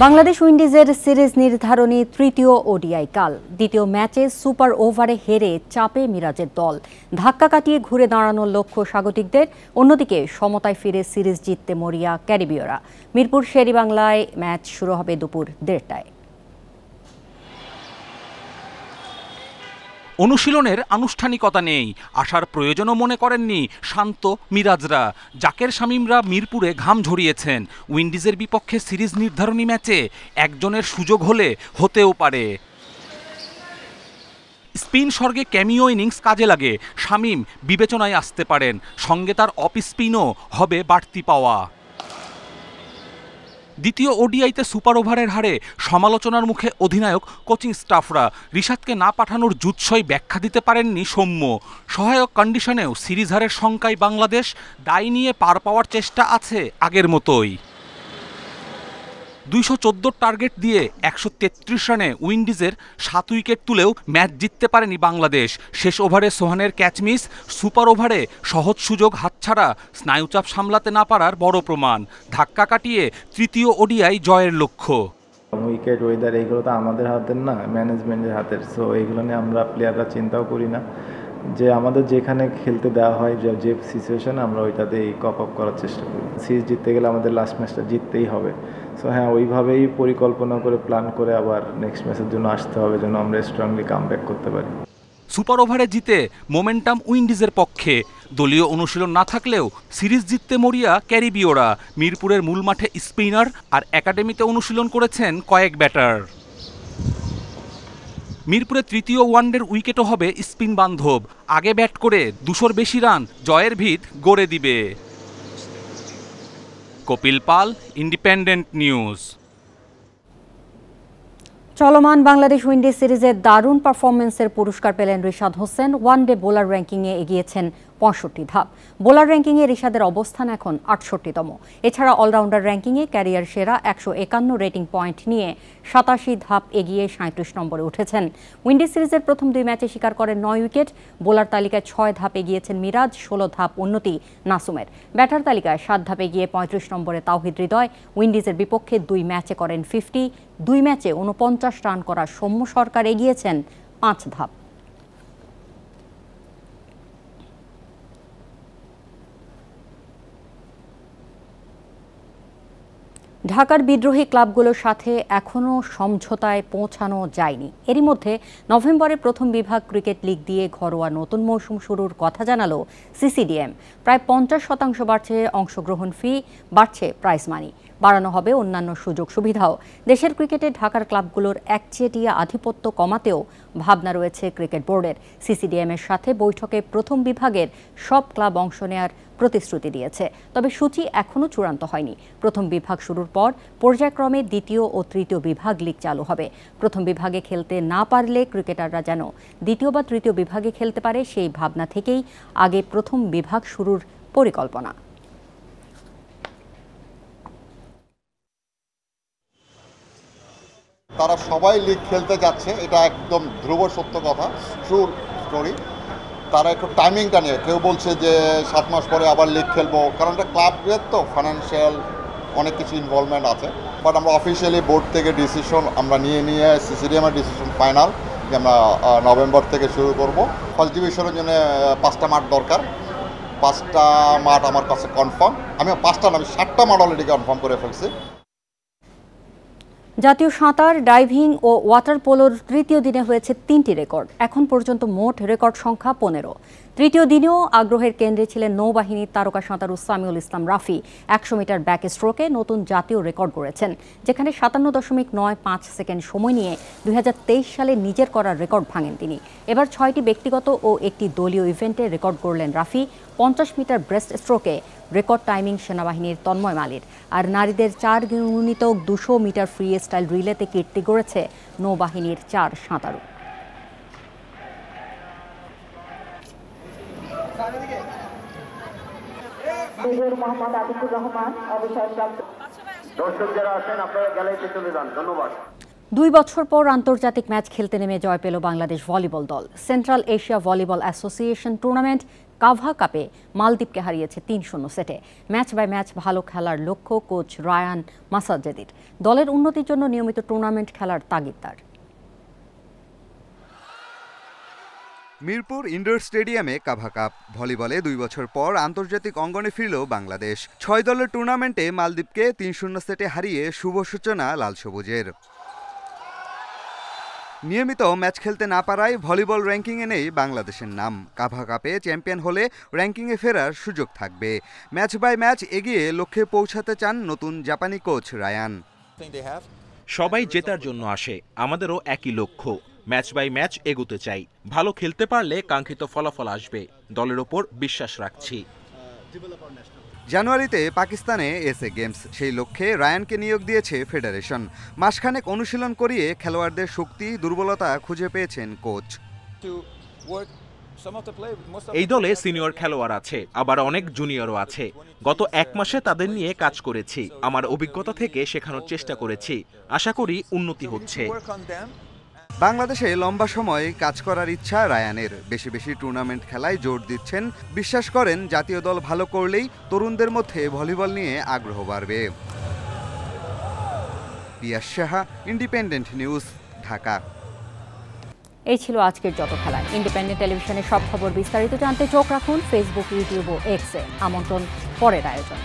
Bangladesh উইন্ডিজের series নির্ধারণী তৃতীয় ODI কাল। দ্বিতীয় ম্যাচে সুপার ওভারে হেরে চাপে মিরাজের দল। ধাক্কা কাটিয়ে ঘুরে দাঁড়ানোর লক্ষ্য স্বাগতিকদের। অন্যদিকে সমতায় ফিরে সিরিজ জিততে মরিয়া ক্যারিবীয়রা। মিরপুর শেরেবাংলায় ম্যাচ শুরু হবে দুপুর 1:30টায়। অনুশীলনের আনুষ্ঠানিকতা নেই, আসার প্রয়োজনও মনে করেননি শান্ত মিরাজরা। জাকের শামীমরা মিরপুরে ঘাম ঝরিয়েছেন। উইন্ডিজের বিপক্ষে সিরিজ নির্ধারণী ম্যাচে একজনের সুযোগ হলে হতেও পারে। স্পিন স্বর্গে ক্যামিও ইনিংস কাজে লাগে। শামীম বিবেচনায় আসতে পারেন, সঙ্গে তার অফ স্পিনও হবে বাড়তি পাওয়া। দ্বিতীয় ওডিআইতে সুপার ওভারের হারে সমালোচনার মুখে অধিনায়ক কোচিং স্টাফরা। রিশাদকে না পাঠানোর জুৎসই ব্যাখ্যা দিতে পারেননি সৌম্য। সহায়ক কন্ডিশনেও সিরিজ হারের শঙ্কায় বাংলাদেশ। দায় নিয়ে পার পাওয়ার চেষ্টা আছে আগের মতোই। 214 টার্গেট দিয়ে 133 রানে উইন্ডিজের 7 উইকেট তুলেও ম্যাচ জিততে পারেনি বাংলাদেশ। শেষ ওভারে সোহানের ক্যাচ মিস, সুপার ওভারে সহজ সুযোগ হাতছাড়া স্নায়ুচাপ সামলাতে না পারার বড় প্রমাণ। ধাক্কা কাটিয়ে তৃতীয় ওডিআই জয়ের লক্ষ্য। উইকেট, ওয়েদার এগুলো তো আমাদের হাতের না, ম্যানেজমেন্টের হাতের। সো এইগুলো নিয়ে আমরা প্লেয়াররা চিন্তাও করি না। যে আমাদের যেখানে খেলতে দেওয়া হয়, যে সিচুয়েশন আমরা ওইটাতেই কপ আপ করার চেষ্টা করি। সিরিজ জিততে গেলে আমাদের লাস্ট ম্যাচটা জিততেই হবে। সো হ্যাঁ, ওইভাবেই পরিকল্পনা করে প্ল্যান করে আবার নেক্সট ম্যাচের জন্য আসতে হবে, যেন আমরা স্ট্রংলি কামব্যাক করতে পারি। সুপার ওভারে জিতে মোমেন্টাম উইন্ডিজের পক্ষে। দলীয় অনুশীলন না থাকলেও সিরিজ জিততে মরিয়া ক্যারিবীয়রা। মিরপুরের মূল মাঠে স্পিনার আর একাডেমিতে অনুশীলন করেছেন কয়েক ব্যাটার। মিরপুরে তৃতীয় ওয়ানডের উইকেটও হবে স্পিন বান্ধব। আগে ব্যাট করে 200-র বেশি রান জয়ের ভিত গড়ে দিবে। কপিল পাল, ইন্ডিপেন্ডেন্ট নিউজ। চলমান বাংলাদেশ উইন্ডিজ সিরিজের দারুণ পারফরমেন্সের পুরস্কার পেলেন রিশাদ হোসেন। ওয়ানডে বোলার র্যাঙ্কিংয়ে এগিয়েছেন 65 ধাপ। বোলার র্যাঙ্কিংয়ে রিশাদের অবস্থান এখন 68তম। এছাড়া অলরাউন্ডার র্যাঙ্কিংয়ে ক্যারিয়ার সেরা 151 রেটিং পয়েন্ট নিয়ে 87 ধাপ এগিয়ে 37 নম্বরে উঠেছেন। উইন্ডিজ সিরিজের প্রথম 2 ম্যাচে শিকার করেন 9 উইকেট। বোলার তালিকায় 6 ধাপ এগিয়েছেন মিরাজ, 16 ধাপ উন্নতি নাসুমের। ব্যাটার তালিকায় 7 ধাপ এগিয়ে 35 নম্বরে তাওহিদ হৃদয়। উইন্ডিজের বিপক্ষে 2 ম্যাচে করেন 50। 2 ম্যাচে 49 রান করা সৌম্য সরকার এগিয়েছেন 5 ধাপ। ঢাকার বিদ্রোহী ক্লাবগুলোর সাথে এখনও সমঝোতায় পৌঁছানো যায়নি। এরই মধ্যে নভেম্বরে প্রথম বিভাগ ক্রিকেট লিগ দিয়ে ঘরোয়া নতুন মৌসুম শুরুর কথা জানালো সিসিডিএম। প্রায় 50% বাড়ছে অংশগ্রহণ ফি, বাড়ছে প্রাইজ মানি, বাড়ানো হবে অন্যান্য সুযোগ সুবিধাও। দেশের ক্রিকেটে ঢাকার ক্লাবগুলোর একচেটিয়া আধিপত্য কমাতেও ভাবনা রয়েছে ক্রিকেট বোর্ডের। সিসিডিএমের সাথে বৈঠকে প্রথম বিভাগের সব ক্লাব অংশ নেয়ার প্রতিশ্রুতি দিয়েছে। তবে সূচি এখনও চূড়ান্ত হয়নি। প্রথম বিভাগ শুরুর পর পর্যায়ক্রমে দ্বিতীয় ও তৃতীয় বিভাগ লিগ চালু হবে। প্রথম বিভাগে খেলতে না পারলে ক্রিকেটাররা যেন দ্বিতীয় বা তৃতীয় বিভাগে খেলতে পারে, সেই ভাবনা থেকেই আগে প্রথম বিভাগ শুরুর পরিকল্পনা। তারা সবাই লিগ খেলতে যাচ্ছে, এটা একদম ধ্রুব সত্য কথা, ট্রু স্টোরি। তারা একটু টাইমিংটা নিয়ে, কেউ বলছে যে 7 মাস পরে আবার লিগ খেলবো, কারণ এটা ক্লাবের তো ফাইন্যান্সিয়াল অনেক কিছু ইনভলভমেন্ট আছে। বাট আমরা অফিসিয়ালি বোর্ড থেকে ডিসিশন আমরা নিয়ে সিসিডিএমের ডিসিশন ফাইনাল যে আমরা নভেম্বর থেকে শুরু করব। ফার্স্ট ডিভিশনের জন্য 5টা মাঠ দরকার। 5টা মাঠ আমার কাছে কনফার্ম। আমি 5টা না, আমি 7টা মাঠ অলরেডি কনফার্ম করে ফেলছি। জাতীয় সাঁতার, ডাইভিং ও ওয়াটার পোলোর তৃতীয় দিনে হয়েছে 3টি রেকর্ড। এখন পর্যন্ত মোট রেকর্ড সংখ্যা 15। তৃতীয় দিনেও আগ্রহের কেন্দ্রে ছিলেন নৌবাহিনীর তারকা সাঁতারু সামিউল ইসলাম রাফি। 100 মিটার ব্যাক স্ট্রোকে নতুন জাতীয় রেকর্ড গড়েছেন, যেখানে 57.95 সেকেন্ড সময় নিয়ে 2023 সালে নিজের করার রেকর্ড ভাঙেন তিনি। এবার 6টি ব্যক্তিগত ও একটি দলীয় ইভেন্টে রেকর্ড গড়লেন রাফি। 50 মিটার ব্রেস্ট স্ট্রোকে রেকর্ড টাইমিং সেনাবাহিনীর তন্ময় মালির। আর নারীদের 4 গুণিত 200 মিটার ফ্রি স্টাইল রিলেতে কীর্তি গড়েছে নৌবাহিনীর 4 সাঁতারু। মোহাম্মদ আতিকুর রহমান অবসরপ্রাপ্ত। দর্শক যারা আছেন আপনারা গ্যালারিতে চলে যান। ধন্যবাদ। 2 বছর পর আন্তর্জাতিক ম্যাচ খেলতে নেমে জয় পেল বাংলাদেশ ভলিবল দল। Central Asia volleyball association tournament CAVA কাপে মালদ্বীপকে হারিয়েছে 3-0 সেটে। ম্যাচ বাই ম্যাচ ভালো খেলার লক্ষ্য কোচ রায়ান মাসাজ্জেদির। দলের উন্নতির জন্য নিয়মিত টুর্নামেন্ট খেলার তাগিদ তার। মিরপুর ইনডোর স্টেডিয়ামে কাভা কাপ ভলিবলে 2 বছর পর আন্তর্জাতিক অঙ্গনে ফিরল বাংলাদেশ। 6 দলের টুর্নামেন্টে মালদ্বীপকে 3-0 সেটে হারিয়ে শুভ সূচনা লাল সবুজের। নিয়মিত ম্যাচ খেলতে না পারায় ভলিবল র্যাঙ্কিংয়ে নেই বাংলাদেশের নাম। কাভা কাপে চ্যাম্পিয়ন হলে র্যাঙ্কিংয়ে ফেরার সুযোগ থাকবে। ম্যাচ বাই ম্যাচ এগিয়ে লক্ষ্যে পৌঁছাতে চান নতুন জাপানি কোচ রায়ান। সবাই জেতার জন্য আসে, আমাদেরও একই লক্ষ্য। ম্যাচ বাই ম্যাচ এগোতে চাই। ভালো খেলতে পারলে কাঙ্ক্ষিত ফলাফল আসবে। দলের ওপর বিশ্বাস রাখছি। জানুয়ারিতে পাকিস্তানে এসএ গেমস, সেই লক্ষ্যে রায়ানকে নিয়োগ দিয়েছে ফেডারেশন। মাসখানেক অনুশীলন করিয়ে খেলোয়াড়দের শক্তি দুর্বলতা খুঁজে পেয়েছেন কোচ। এই দলে সিনিয়র খেলোয়াড় আছে, আবার অনেক জুনিয়রও আছে। গত 1 মাসে তাদের নিয়ে কাজ করেছি। আমার অভিজ্ঞতা থেকে শেখানোর চেষ্টা করেছি। আশা করি উন্নতি হচ্ছে। বাংলাদেশে লম্বা সময় কাজ করার ইচ্ছা রায়ানের। বেশি বেশি টুর্নামেন্ট খেলায় জোর দিচ্ছেন। বিশ্বাস করেন জাতীয় দল ভালো করলেই তরুণদের মধ্যে ভলিবল নিয়ে আগ্রহ বাড়বে। পিয়াস সাহা, ইন্ডিপেন্ডেন্ট নিউজ, ঢাকা। এই ছিল আজকের যত খেলা। ইন্ডিপেন্ডেন্ট টেলিভিশনের সব খবর বিস্তারিত জানতে চোখ রাখুন ফেসবুক, ইউটিউব ও এক্সে। আমন্ত্রণ পরের আয়োজন।